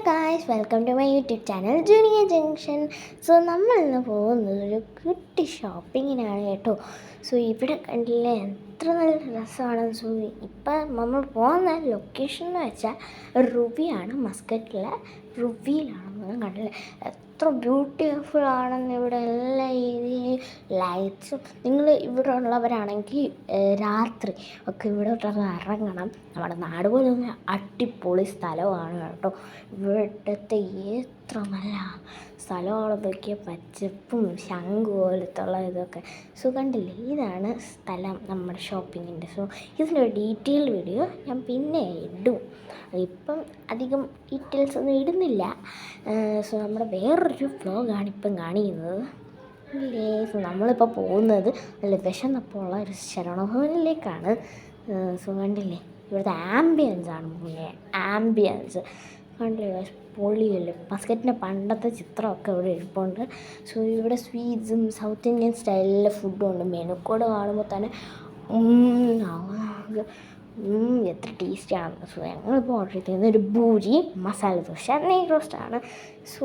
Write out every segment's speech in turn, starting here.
Guys, welcome to my YouTube channel junior junction. So നമ്മളിന്ന് പോകുന്നത് ഒരു കുട്ടി ഷോപ്പിങ്ങിനാണ് കേട്ടോ. സോ ഇവിടെ കണ്ടില്ലേ എത്ര നല്ല രസമാണ്. സോ ഇപ്പം നമ്മൾ പോകുന്ന ലൊക്കേഷൻ എന്ന് വെച്ചാൽ റുബിയാണ്, മസ്കറ്റിലെ റുബിയിലാണ്. കണ്ടില്ലേ എത്ര ബ്യൂട്ടിഫുൾ ആണെന്ന്. ഇവിടെ എല്ലാ ഏരിയയും ലൈറ്റ്സും. നിങ്ങൾ ഇവിടെ ഉള്ളവരാണെങ്കിൽ രാത്രി ഒക്കെ ഇവിടെ ഇറങ്ങണം. നമ്മുടെ നാട് പോലെ അടിപൊളി സ്ഥലമാണ് കേട്ടോ. ഇവിടുത്തെ എത്ര നല്ല സ്ഥലമാണ് നോക്കിയ പച്ചപ്പും ശംഖ് പോലത്തുള്ള ഇതൊക്കെ. സോ കണ്ടില്ലേ, ഇതാണ് സ്ഥലം നമ്മുടെ ഷോപ്പിങ്ങിൻ്റെ. സോ ഇതിൻ്റെ ഒരു ഡീറ്റെയിൽ വീഡിയോ ഞാൻ പിന്നെ ഇടും. ഇപ്പം അധികം ഡീറ്റെയിൽസ് ഒന്നും ഇടുന്നില്ല. സോ നമ്മുടെ വേറൊരു വ്ലോഗാണ് ഇപ്പം കാണിക്കുന്നത്. ഇല്ലേ, സോ നമ്മളിപ്പോൾ പോകുന്നത് നല്ല വിശന്നപ്പോൾ ഉള്ള ഒരു ശരണഭവനിലേക്കാണ്. സോ കണ്ടില്ലേ, ഇവിടുത്തെ ആംബിയൻസാണ് മുന്നേ. ആംബിയൻസ് കണ്ടില്ലേ, പൊളിയല്ലേ. മസ്കറ്റിൻ്റെ പണ്ടത്തെ ചിത്രമൊക്കെ ഇവിടെ ഇരിപ്പുണ്ട്. സോ ഇവിടെ സ്വീറ്റ്സും സൗത്ത് ഇന്ത്യൻ സ്റ്റൈലിലെ ഫുഡും ഉണ്ട്. മെനു കോഡ് കാണുമ്പോൾ തന്നെ എത്ര ടേസ്റ്റിയാണ്. സോ ഞങ്ങളിപ്പോൾ ഓർഡർ ചെയ്തത് ഒരു പൂരി മസാല ദോശ നെയ് റോസ്റ്റാണ്. സോ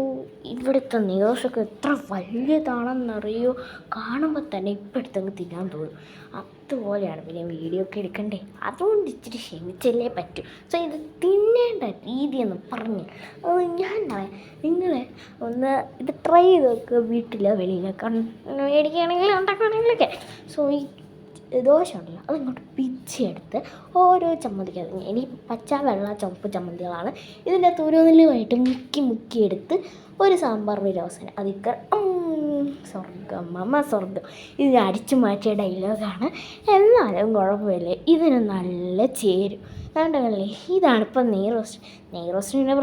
ഇവിടുത്തെ നെയ് റോസ്റ്റൊക്കെ എത്ര വലിയതാണെന്നറിയോ. കാണുമ്പോൾ തന്നെ ഇപ്പം എടുത്തങ്ങ് തിന്നാൻ തോന്നും. അതുപോലെയാണ്. പിന്നെ വീഡിയോ ഒക്കെ എടുക്കണ്ടേ, അതുകൊണ്ട് ഇച്ചിരി ക്ഷമിച്ചല്ലേ പറ്റൂ. സോ ഇത് തിന്നേണ്ട രീതിയെന്ന് പറഞ്ഞ് ഞാൻ പറയാം, നിങ്ങൾ ഒന്ന് ഇത് ട്രൈ ചെയ്ത് നോക്കുക. വീട്ടിലോ വെളിയിലൊക്കെ മേടിക്കുകയാണെങ്കിൽ ഉണ്ടാക്കുകയാണെങ്കിലൊക്കെ. സോ ഈ ദോശ ഉണ്ടല്ലോ, അതിങ്ങോട്ട് പിച്ചെടുത്ത് ഓരോ ചമ്മന്തിക്കകത്ത്, ഇനി പച്ച വെള്ള ചുവപ്പ് ചമ്മന്തികളാണ് ഇതിൻ്റെ അകത്ത് ഓരോന്നിലുമായിട്ട് മുക്കിയെടുത്ത് ഒരു സാമ്പാർ വിരോസന അതിക്ക് സ്വർഗം മമ്മ സ്വർഗം. ഇത് അടിച്ചു മാറ്റിയ ഡയലോഗാണ്, എന്നാലും കുഴപ്പമില്ല, ഇതിന് നല്ല ചേരും. കണ്ടല്ലേ, ഇതാണിപ്പം നെയ് റോസ്റ്റ്. നെയ് റോസ്റ്റിൻ്റെ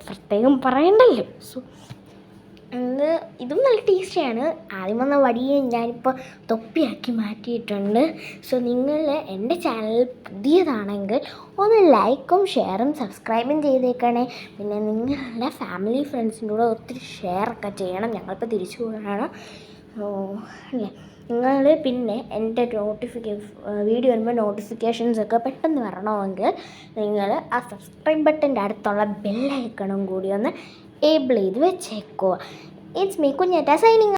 പ്രത്യേകം പറയണ്ടല്ലോ. സോ ഇതും നല്ല ടേസ്റ്റിയാണ്. ആദ്യം വന്ന വടിയെ ഞാനിപ്പോൾ തൊപ്പിയാക്കി മാറ്റിയിട്ടുണ്ട്. സോ നിങ്ങൾ എൻ്റെ ചാനൽ പുതിയതാണെങ്കിൽ ഒന്ന് ലൈക്കും ഷെയറും സബ്സ്ക്രൈബും ചെയ്തേക്കണേ. പിന്നെ നിങ്ങളുടെ ഫാമിലി ഫ്രണ്ട്സിൻ്റെ കൂടെ ഒത്തിരി ഷെയറൊക്കെ ചെയ്യണം. ഞങ്ങളിപ്പോൾ തിരിച്ചു പോവുകയാണ് അല്ലേ. നിങ്ങൾ പിന്നെ എൻ്റെ വീഡിയോ വരുമ്പോൾ നോട്ടിഫിക്കേഷൻസൊക്കെ പെട്ടെന്ന് വരണമെങ്കിൽ നിങ്ങൾ ആ സബ്സ്ക്രൈബ് ബട്ടൻ്റെ അടുത്തുള്ള ബെല്ലൈക്കണും കൂടി ഒന്ന് ഏബിൾ ചെയ്ത് വെച്ചേക്കുക. ഇറ്റ്സ് മീ കുഞ്ഞേട്ട സൈനിങ്.